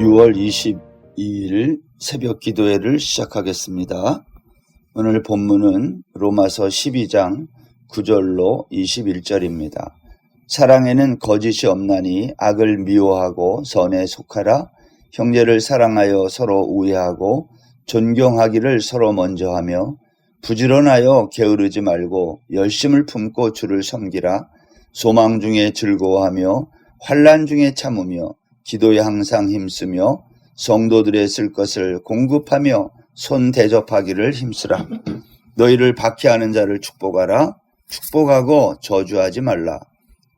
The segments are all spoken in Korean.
6월 22일 새벽 기도회를 시작하겠습니다. 오늘 본문은 로마서 12장 9절로 21절입니다. 사랑에는 거짓이 없나니 악을 미워하고 선에 속하라. 형제를 사랑하여 서로 우애하고 존경하기를 서로 먼저 하며 부지런하여 게으르지 말고 열심을 품고 주를 섬기라. 소망 중에 즐거워하며 환난 중에 참으며 기도에 항상 힘쓰며 성도들의 쓸 것을 공급하며 손 대접하기를 힘쓰라. 너희를 박해하는 자를 축복하라. 축복하고 저주하지 말라.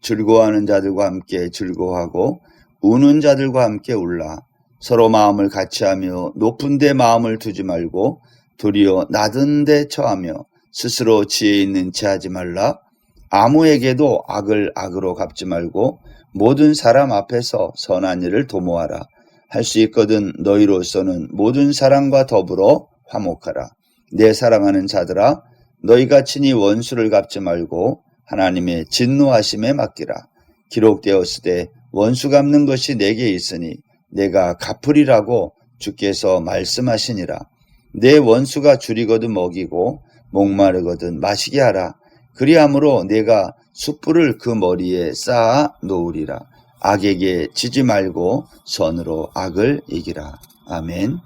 즐거워하는 자들과 함께 즐거워하고 우는 자들과 함께 울라. 서로 마음을 같이하며 높은 데 마음을 두지 말고 도리어 낮은 데 처하며 스스로 지혜 있는 체 하지 말라. 아무에게도 악을 악으로 갚지 말고 모든 사람 앞에서 선한 일을 도모하라. 할 수 있거든 너희로서는 모든 사람과 더불어 화목하라. 내 사랑하는 자들아, 너희가 친히 원수를 갚지 말고 하나님의 진노하심에 맡기라. 기록되었으되 원수 갚는 것이 내게 있으니 내가 갚으리라고 주께서 말씀하시니라. 내 원수가 줄이거든 먹이고 목마르거든 마시게 하라. 그리함으로 내가 숯불을 그 머리에 쌓아 놓으리라. 악에게 지지 말고 선으로 악을 이기라. 아멘.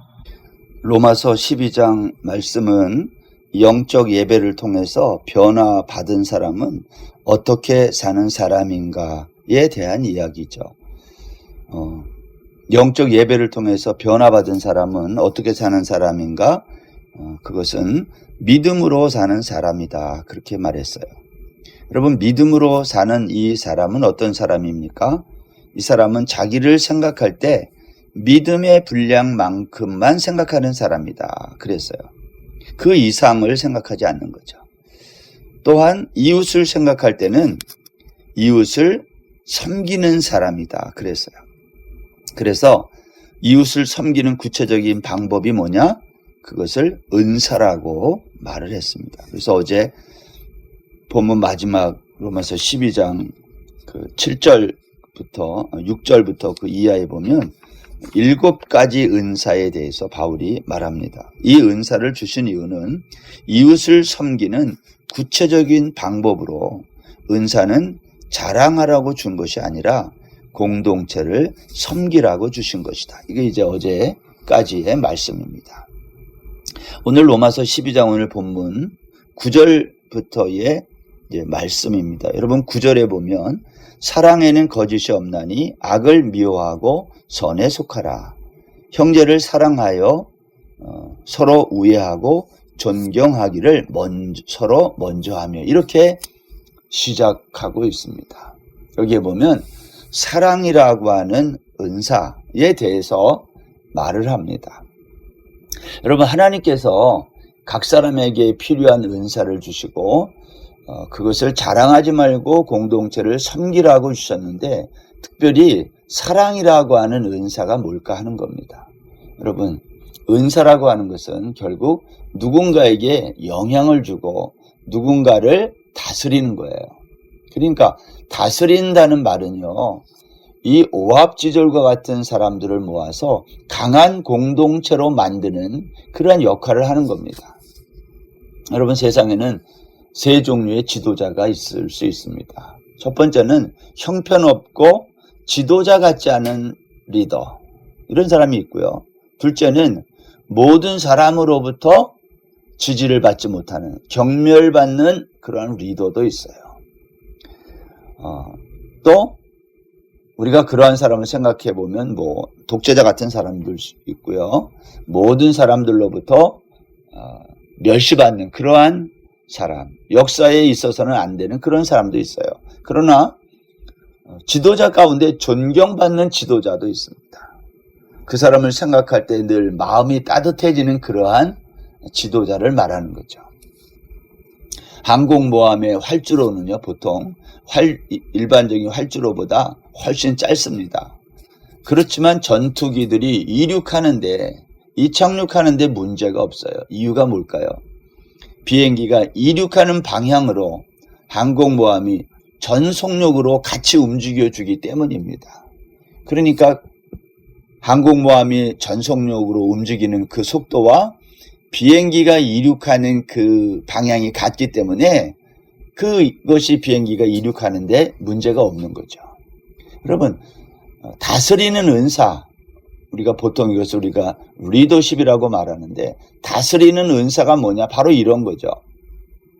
로마서 12장 말씀은 영적 예배를 통해서 변화받은 사람은 어떻게 사는 사람인가에 대한 이야기죠. 영적 예배를 통해서 변화받은 사람은 어떻게 사는 사람인가? 그것은 믿음으로 사는 사람이다. 그렇게 말했어요. 여러분, 믿음으로 사는 이 사람은 어떤 사람입니까? 이 사람은 자기를 생각할 때 믿음의 분량만큼만 생각하는 사람이다. 그랬어요. 그 이상을 생각하지 않는 거죠. 또한 이웃을 생각할 때는 이웃을 섬기는 사람이다. 그랬어요. 그래서 이웃을 섬기는 구체적인 방법이 뭐냐? 그것을 은사라고 말을 했습니다. 그래서 어제 본문 마지막 로마서 12장 7절부터 6절부터 그 이하에 보면 7가지 은사에 대해서 바울이 말합니다. 이 은사를 주신 이유는 이웃을 섬기는 구체적인 방법으로 은사는 자랑하라고 준 것이 아니라 공동체를 섬기라고 주신 것이다. 이게 이제 어제까지의 말씀입니다. 오늘 로마서 12장 오늘 본문 9절부터의 말씀입니다. 여러분 9절에 보면 사랑에는 거짓이 없나니 악을 미워하고 선에 속하라. 형제를 사랑하여 서로 우애하고 존경하기를 서로 먼저 하며 이렇게 시작하고 있습니다. 여기에 보면 사랑이라고 하는 은사에 대해서 말을 합니다. 여러분 하나님께서 각 사람에게 필요한 은사를 주시고 그것을 자랑하지 말고 공동체를 섬기라고 주셨는데 특별히 사랑이라고 하는 은사가 뭘까 하는 겁니다. 여러분 은사라고 하는 것은 결국 누군가에게 영향을 주고 누군가를 다스리는 거예요. 그러니까 다스린다는 말은요, 이 오합지졸과 같은 사람들을 모아서 강한 공동체로 만드는 그러한 역할을 하는 겁니다. 여러분 세상에는 세 종류의 지도자가 있을 수 있습니다. 첫 번째는 형편없고 지도자 같지 않은 리더, 이런 사람이 있고요. 둘째는 모든 사람으로부터 지지를 받지 못하는 경멸받는 그러한 리더도 있어요. 또 우리가 그러한 사람을 생각해 보면 독재자 같은 사람들 있고요. 모든 사람들로부터 멸시받는 그러한 사람, 역사에 있어서는 안 되는 그런 사람도 있어요. 그러나 지도자 가운데 존경받는 지도자도 있습니다. 그 사람을 생각할 때 늘 마음이 따뜻해지는 그러한 지도자를 말하는 거죠. 항공모함의 활주로는요, 보통 일반적인 활주로보다 훨씬 짧습니다. 그렇지만 전투기들이 이착륙하는데 문제가 없어요. 이유가 뭘까요? 비행기가 이륙하는 방향으로 항공모함이 전 속력으로 같이 움직여주기 때문입니다. 그러니까 항공모함이 전속력으로 움직이는 그 속도와 비행기가 이륙하는 그 방향이 같기 때문에 그것이 비행기가 이륙하는데 문제가 없는 거죠. 여러분, 다스리는 은사, 우리가 보통 이것을 우리가 리더십이라고 말하는데, 다스리는 은사가 뭐냐? 바로 이런 거죠.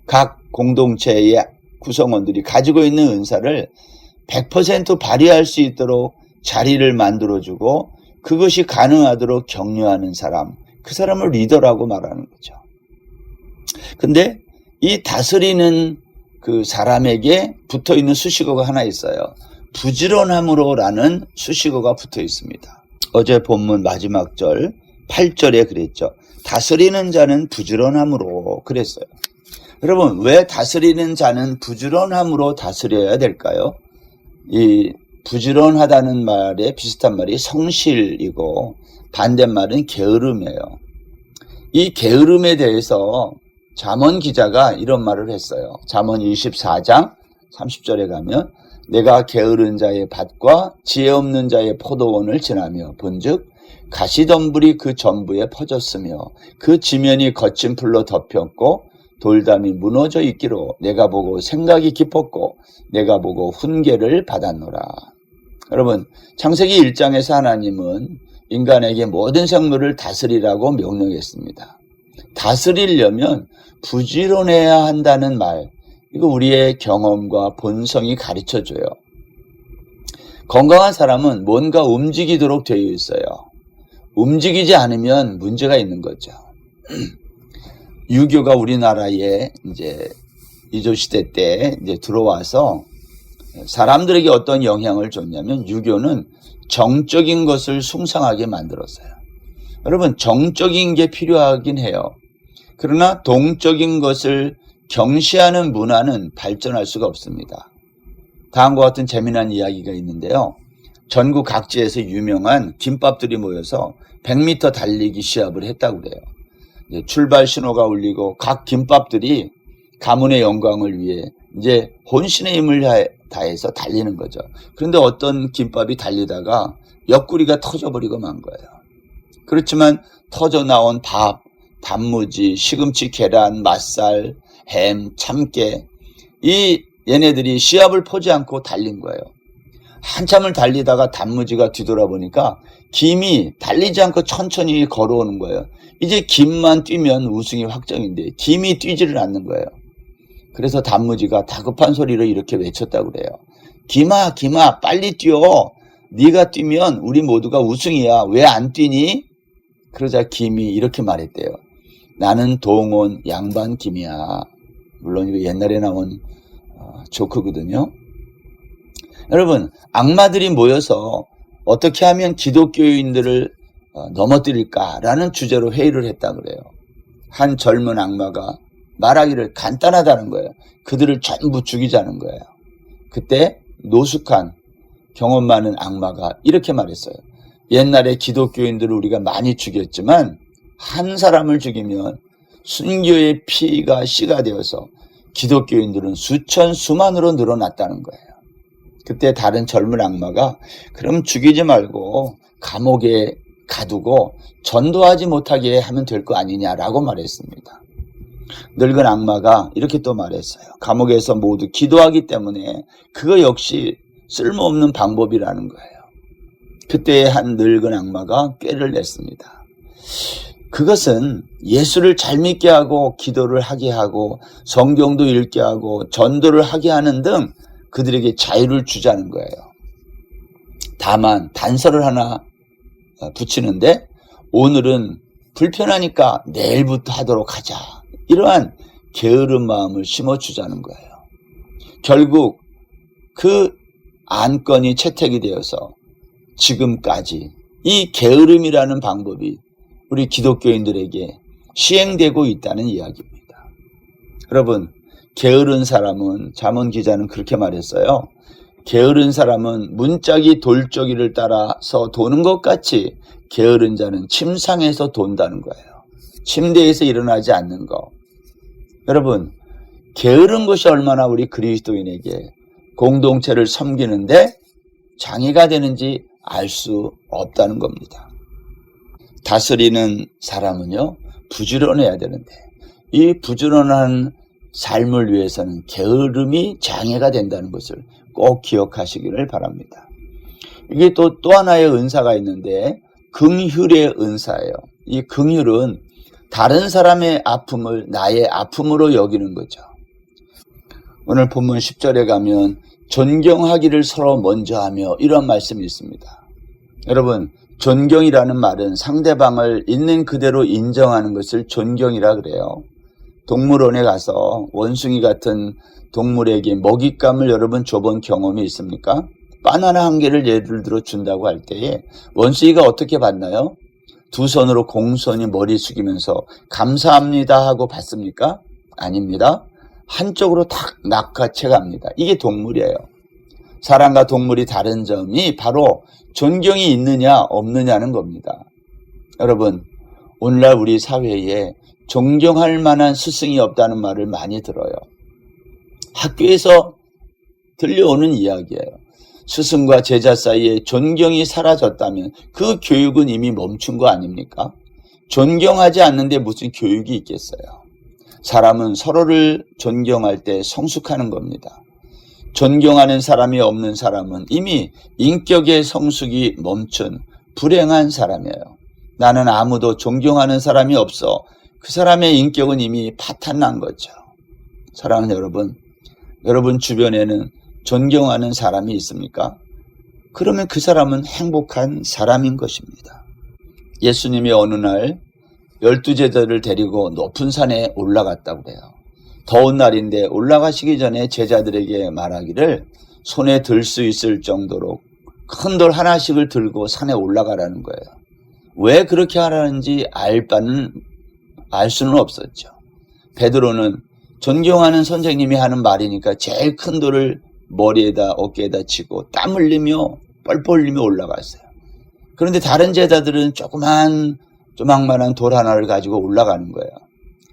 각 공동체의 구성원들이 가지고 있는 은사를 100% 발휘할 수 있도록 자리를 만들어주고 그것이 가능하도록 격려하는 사람, 그 사람을 리더라고 말하는 거죠. 근데 이 다스리는 그 사람에게 붙어 있는 수식어가 하나 있어요. 부지런함으로라는 수식어가 붙어 있습니다. 어제 본문 마지막 절 8절에 그랬죠. 다스리는 자는 부지런함으로 그랬어요. 여러분, 왜 다스리는 자는 부지런함으로 다스려야 될까요? 이 부지런하다는 말에 비슷한 말이 성실이고 반대말은 게으름이에요. 이 게으름에 대해서 잠언 기자가 이런 말을 했어요. 잠언 24장 30절에 가면 내가 게으른 자의 밭과 지혜 없는 자의 포도원을 지나며 본즉 가시덤불이 그 전부에 퍼졌으며 그 지면이 거친 풀로 덮였고 돌담이 무너져 있기로 내가 보고 생각이 깊었고 내가 보고 훈계를 받았노라. 여러분, 창세기 1장에서 하나님은 인간에게 모든 생물을 다스리라고 명령했습니다. 다스리려면 부지런해야 한다는 말, 이거 우리의 경험과 본성이 가르쳐줘요. 건강한 사람은 뭔가 움직이도록 되어 있어요. 움직이지 않으면 문제가 있는 거죠. 유교가 우리나라에 이제 이조시대 때 이제 들어와서 사람들에게 어떤 영향을 줬냐면 유교는 정적인 것을 숭상하게 만들었어요. 여러분, 정적인 게 필요하긴 해요. 그러나 동적인 것을 경시하는 문화는 발전할 수가 없습니다. 다음과 같은 재미난 이야기가 있는데요. 전국 각지에서 유명한 김밥들이 모여서 100m 달리기 시합을 했다고 그래요. 출발 신호가 울리고 각 김밥들이 가문의 영광을 위해 이제 혼신의 힘을 다해서 달리는 거죠. 그런데 어떤 김밥이 달리다가 옆구리가 터져버리고 만 거예요. 그렇지만 터져 나온 밥, 단무지, 시금치, 계란, 맛살, 햄, 참깨, 얘네들이 시합을 포지 않고 달린 거예요. 한참을 달리다가 단무지가 뒤돌아보니까 김이 달리지 않고 천천히 걸어오는 거예요. 이제 김만 뛰면 우승이 확정인데 김이 뛰지를 않는 거예요. 그래서 단무지가 다급한 소리로 이렇게 외쳤다고 그래요. 김아, 김아, 빨리 뛰어. 네가 뛰면 우리 모두가 우승이야. 왜 안 뛰니? 그러자 김이 이렇게 말했대요. 나는 동원 양반 김이야. 물론 이거 옛날에 나온 조크거든요. 여러분, 악마들이 모여서 어떻게 하면 기독교인들을 넘어뜨릴까라는 주제로 회의를 했다 그래요. 한 젊은 악마가 말하기를 간단하다는 거예요. 그들을 전부 죽이자는 거예요. 그때 노숙한 경험 많은 악마가 이렇게 말했어요. 옛날에 기독교인들을 우리가 많이 죽였지만 한 사람을 죽이면 순교의 피가 씨가 되어서 기독교인들은 수천 수만으로 늘어났다는 거예요. 그때 다른 젊은 악마가 그럼 죽이지 말고 감옥에 가두고 전도하지 못하게 하면 될 거 아니냐라고 말했습니다. 늙은 악마가 이렇게 또 말했어요. 감옥에서 모두 기도하기 때문에 그거 역시 쓸모없는 방법이라는 거예요. 그때 한 늙은 악마가 꾀를 냈습니다. 그것은 예수를 잘 믿게 하고 기도를 하게 하고 성경도 읽게 하고 전도를 하게 하는 등 그들에게 자유를 주자는 거예요. 다만 단서를 하나 붙이는데 오늘은 불편하니까 내일부터 하도록 하자. 이러한 게으른 마음을 심어주자는 거예요. 결국 그 안건이 채택이 되어서 지금까지 이 게으름이라는 방법이 우리 기독교인들에게 시행되고 있다는 이야기입니다. 여러분, 게으른 사람은 잠언 기자는 그렇게 말했어요. 게으른 사람은 문짝이 돌저기를 따라서 도는 것 같이 게으른 자는 침상에서 돈다는 거예요. 침대에서 일어나지 않는 거. 여러분, 게으른 것이 얼마나 우리 그리스도인에게 공동체를 섬기는데 장애가 되는지 알 수 없다는 겁니다. 다스리는 사람은요, 부지런해야 되는데 이 부지런한 삶을 위해서는 게으름이 장애가 된다는 것을 꼭 기억하시기를 바랍니다. 이게 또 하나의 은사가 있는데 긍휼의 은사예요. 이 긍휼은 다른 사람의 아픔을 나의 아픔으로 여기는 거죠. 오늘 본문 10절에 가면 존경하기를 서로 먼저 하며 이런 말씀이 있습니다. 여러분, 존경이라는 말은 상대방을 있는 그대로 인정하는 것을 존경이라 그래요. 동물원에 가서 원숭이 같은 동물에게 먹잇감을 여러분 줘본 경험이 있습니까? 바나나 한 개를 예를 들어 준다고 할 때에 원숭이가 어떻게 받나요? 두 손으로 공손히 머리 숙이면서 감사합니다 하고 받습니까? 아닙니다. 한쪽으로 탁 낚아채 갑니다. 이게 동물이에요. 사람과 동물이 다른 점이 바로 존경이 있느냐 없느냐는 겁니다. 여러분, 오늘날 우리 사회에 존경할 만한 스승이 없다는 말을 많이 들어요. 학교에서 들려오는 이야기예요. 스승과 제자 사이에 존경이 사라졌다면 그 교육은 이미 멈춘 거 아닙니까? 존경하지 않는데 무슨 교육이 있겠어요. 사람은 서로를 존경할 때 성숙하는 겁니다. 존경하는 사람이 없는 사람은 이미 인격의 성숙이 멈춘 불행한 사람이에요. 나는 아무도 존경하는 사람이 없어. 그 사람의 인격은 이미 파탄난 거죠. 사랑하는 여러분 주변에는 존경하는 사람이 있습니까? 그러면 그 사람은 행복한 사람인 것입니다. 예수님이 어느 날 12제자를 데리고 높은 산에 올라갔다고 그래요. 더운 날인데 올라가시기 전에 제자들에게 말하기를 손에 들 수 있을 정도로 큰 돌 하나씩을 들고 산에 올라가라는 거예요. 왜 그렇게 하라는지 알 수는 없었죠. 베드로는 존경하는 선생님이 하는 말이니까 제일 큰 돌을 머리에다 어깨에다 치고 땀 흘리며 뻘뻘 흘리며 올라갔어요. 그런데 다른 제자들은 조망만한 돌 하나를 가지고 올라가는 거예요.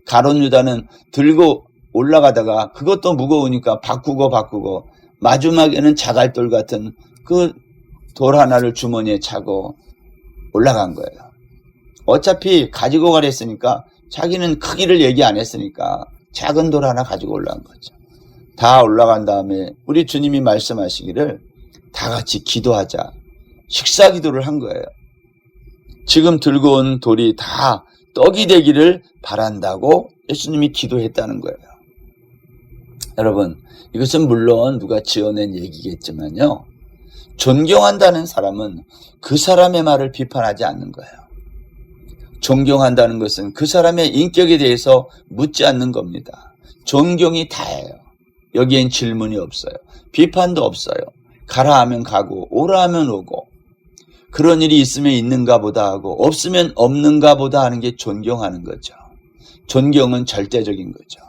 가룟 유다는 들고 올라가다가 그것도 무거우니까 바꾸고 마지막에는 자갈돌 같은 그 돌 하나를 주머니에 차고 올라간 거예요. 어차피 가지고 가랬으니까 자기는 크기를 얘기 안 했으니까 작은 돌 하나 가지고 올라간 거죠. 다 올라간 다음에 우리 주님이 말씀하시기를 다 같이 기도하자. 식사 기도를 한 거예요. 지금 들고 온 돌이 다 떡이 되기를 바란다고 예수님이 기도했다는 거예요. 여러분, 이것은 물론 누가 지어낸 얘기겠지만요. 존경한다는 사람은 그 사람의 말을 비판하지 않는 거예요. 존경한다는 것은 그 사람의 인격에 대해서 묻지 않는 겁니다. 존경이 다예요. 여기엔 질문이 없어요. 비판도 없어요. 가라 하면 가고 오라 하면 오고 그런 일이 있으면 있는가 보다 하고 없으면 없는가 보다 하는 게 존경하는 거죠. 존경은 절대적인 거죠.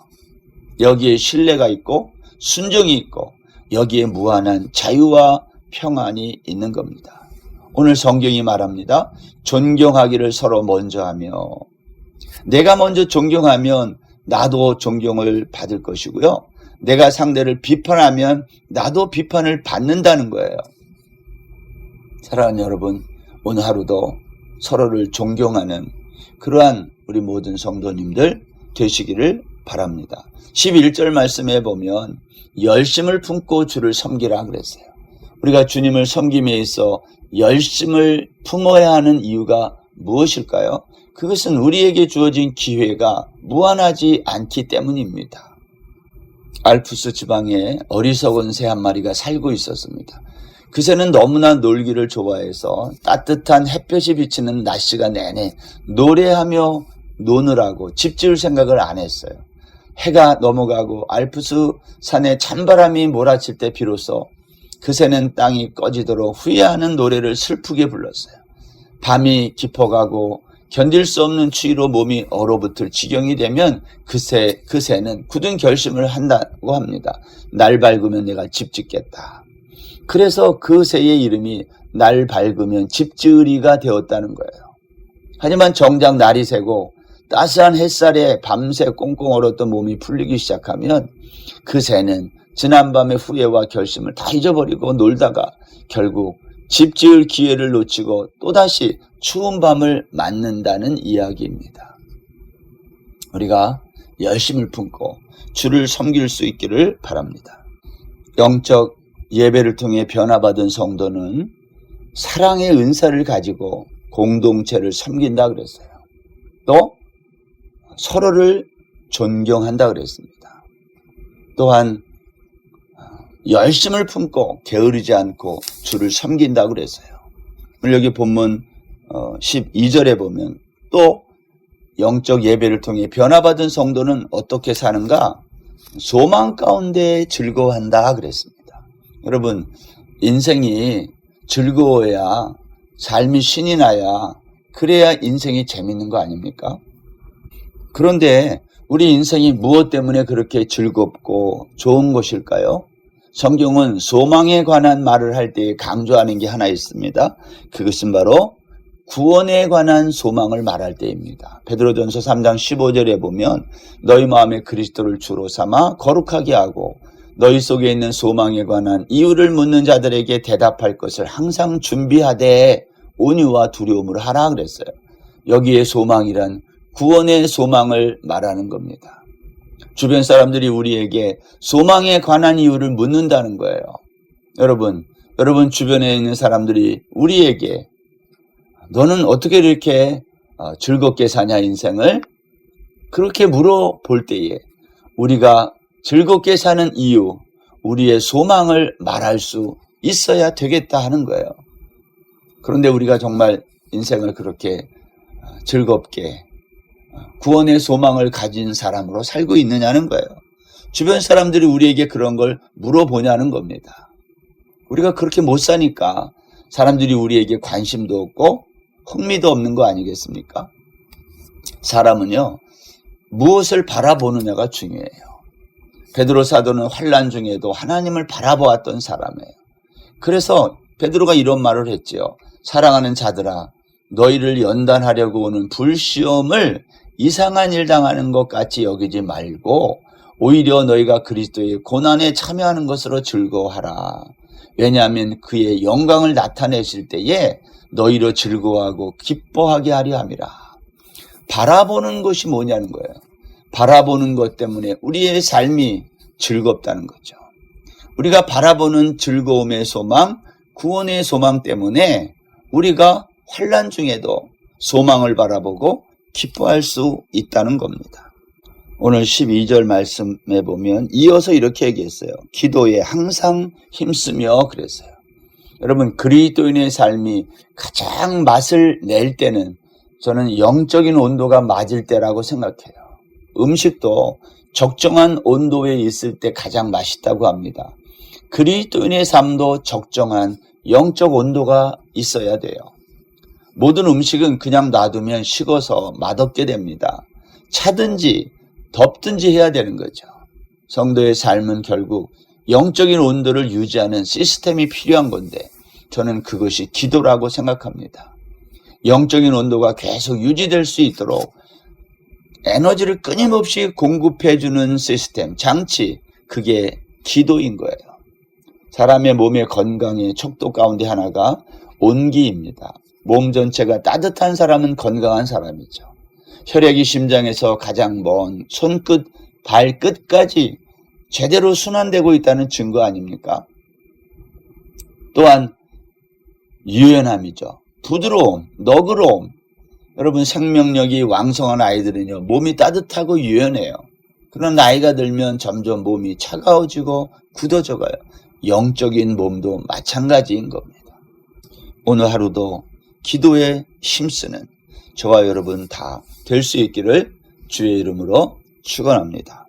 여기에 신뢰가 있고 순종이 있고 여기에 무한한 자유와 평안이 있는 겁니다. 오늘 성경이 말합니다. 존경하기를 서로 먼저 하며 내가 먼저 존경하면 나도 존경을 받을 것이고요. 내가 상대를 비판하면 나도 비판을 받는다는 거예요. 사랑하는 여러분, 오늘 하루도 서로를 존경하는 그러한 우리 모든 성도님들 되시기를 바랍니다. 11절 말씀에 보면 열심을 품고 주를 섬기라 그랬어요. 우리가 주님을 섬김에 있어 열심을 품어야 하는 이유가 무엇일까요? 그것은 우리에게 주어진 기회가 무한하지 않기 때문입니다. 알프스 지방에 어리석은 새 한 마리가 살고 있었습니다. 그 새는 너무나 놀기를 좋아해서 따뜻한 햇볕이 비치는 낮 시간 내내 노래하며 노느라고 집 지을 생각을 안 했어요. 해가 넘어가고 알프스 산에 찬바람이 몰아칠 때 비로소 그 새는 땅이 꺼지도록 후회하는 노래를 슬프게 불렀어요. 밤이 깊어가고 견딜 수 없는 추위로 몸이 얼어붙을 지경이 되면 그 새는 굳은 결심을 한다고 합니다. 날 밝으면 내가 집 짓겠다. 그래서 그 새의 이름이 날 밝으면 집 지으리가 되었다는 거예요. 하지만 정작 날이 새고 따스한 햇살에 밤새 꽁꽁 얼었던 몸이 풀리기 시작하면 그 새는 지난밤의 후회와 결심을 다 잊어버리고 놀다가 결국 집 지을 기회를 놓치고 또다시 추운 밤을 맞는다는 이야기입니다. 우리가 열심을 품고 주를 섬길 수 있기를 바랍니다. 영적 예배를 통해 변화받은 성도는 사랑의 은사를 가지고 공동체를 섬긴다 그랬어요. 또 서로를 존경한다 그랬습니다. 또한 열심을 품고 게으르지 않고 주를 섬긴다 그랬어요. 오늘 여기 본문 12절에 보면 또 영적 예배를 통해 변화받은 성도는 어떻게 사는가? 소망 가운데 즐거워한다 그랬습니다. 여러분, 인생이 즐거워야, 삶이 신이 나야, 그래야 인생이 재밌는 거 아닙니까? 그런데 우리 인생이 무엇 때문에 그렇게 즐겁고 좋은 것일까요? 성경은 소망에 관한 말을 할 때 강조하는 게 하나 있습니다. 그것은 바로 구원에 관한 소망을 말할 때입니다. 베드로전서 3장 15절에 보면 너희 마음에 그리스도를 주로 삼아 거룩하게 하고 너희 속에 있는 소망에 관한 이유를 묻는 자들에게 대답할 것을 항상 준비하되 온유와 두려움으로 하라 그랬어요. 여기에 소망이란 구원의 소망을 말하는 겁니다. 주변 사람들이 우리에게 소망에 관한 이유를 묻는다는 거예요. 여러분 주변에 있는 사람들이 우리에게 너는 어떻게 이렇게 즐겁게 사냐 인생을? 그렇게 물어볼 때에 우리가 즐겁게 사는 이유, 우리의 소망을 말할 수 있어야 되겠다 하는 거예요. 그런데 우리가 정말 인생을 그렇게 즐겁게 구원의 소망을 가진 사람으로 살고 있느냐는 거예요. 주변 사람들이 우리에게 그런 걸 물어보냐는 겁니다. 우리가 그렇게 못 사니까 사람들이 우리에게 관심도 없고 흥미도 없는 거 아니겠습니까? 사람은요, 무엇을 바라보느냐가 중요해요. 베드로 사도는 환난 중에도 하나님을 바라보았던 사람이에요. 그래서 베드로가 이런 말을 했지요. 사랑하는 자들아, 너희를 연단하려고 오는 불시험을 이상한 일 당하는 것 같이 여기지 말고 오히려 너희가 그리스도의 고난에 참여하는 것으로 즐거워하라. 왜냐하면 그의 영광을 나타내실 때에 너희로 즐거워하고 기뻐하게 하려 함이라. 바라보는 것이 뭐냐는 거예요. 바라보는 것 때문에 우리의 삶이 즐겁다는 거죠. 우리가 바라보는 즐거움의 소망, 구원의 소망 때문에 우리가 환난 중에도 소망을 바라보고 기뻐할 수 있다는 겁니다. 오늘 12절 말씀에 보면 이어서 이렇게 얘기했어요. 기도에 항상 힘쓰며 그랬어요. 여러분, 그리스도인의 삶이 가장 맛을 낼 때는 저는 영적인 온도가 맞을 때라고 생각해요. 음식도 적정한 온도에 있을 때 가장 맛있다고 합니다. 그리스도인의 삶도 적정한 영적 온도가 있어야 돼요. 모든 음식은 그냥 놔두면 식어서 맛없게 됩니다. 차든지 덥든지 해야 되는 거죠. 성도의 삶은 결국 영적인 온도를 유지하는 시스템이 필요한 건데 저는 그것이 기도라고 생각합니다. 영적인 온도가 계속 유지될 수 있도록 에너지를 끊임없이 공급해주는 시스템, 장치, 그게 기도인 거예요. 사람의 몸의 건강의 척도 가운데 하나가 온기입니다. 몸 전체가 따뜻한 사람은 건강한 사람이죠. 혈액이 심장에서 가장 먼 손끝, 발끝까지 제대로 순환되고 있다는 증거 아닙니까? 또한 유연함이죠. 부드러움, 너그러움. 여러분, 생명력이 왕성한 아이들은요, 몸이 따뜻하고 유연해요. 그런 나이가 들면 점점 몸이 차가워지고 굳어져 가요. 영적인 몸도 마찬가지인 겁니다. 오늘 하루도 기도에 힘쓰는 저와 여러분 다 될 수 있기를 주의 이름으로 축원합니다.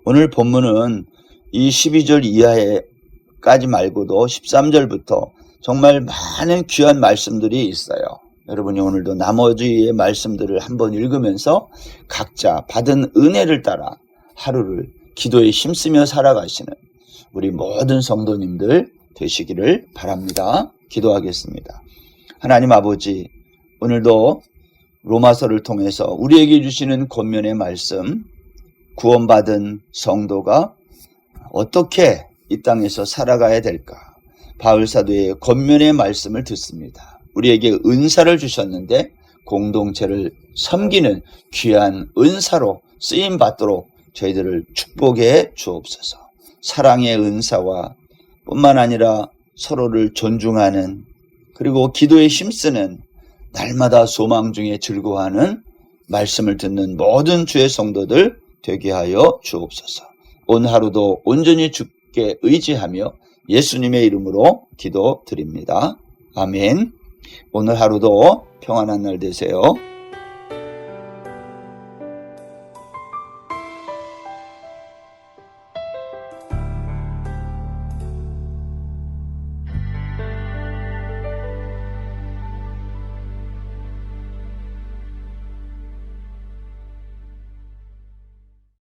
오늘 본문은 이 12절 이하에까지 말고도 13절부터 정말 많은 귀한 말씀들이 있어요. 여러분이 오늘도 나머지의 말씀들을 한번 읽으면서 각자 받은 은혜를 따라 하루를 기도에 힘쓰며 살아가시는 우리 모든 성도님들 되시기를 바랍니다. 기도하겠습니다. 하나님 아버지, 오늘도 로마서를 통해서 우리에게 주시는 권면의 말씀, 구원받은 성도가 어떻게 이 땅에서 살아가야 될까? 바울 사도의 권면의 말씀을 듣습니다. 우리에게 은사를 주셨는데 공동체를 섬기는 귀한 은사로 쓰임 받도록 저희들을 축복해 주옵소서. 사랑의 은사와 뿐만 아니라 서로를 존중하는, 그리고 기도에 힘쓰는, 날마다 소망 중에 즐거워하는 말씀을 듣는 모든 주의 성도들 되게 하여 주옵소서. 오늘 하루도 온전히 주께 의지하며 예수님의 이름으로 기도드립니다. 아멘. 오늘 하루도 평안한 날 되세요.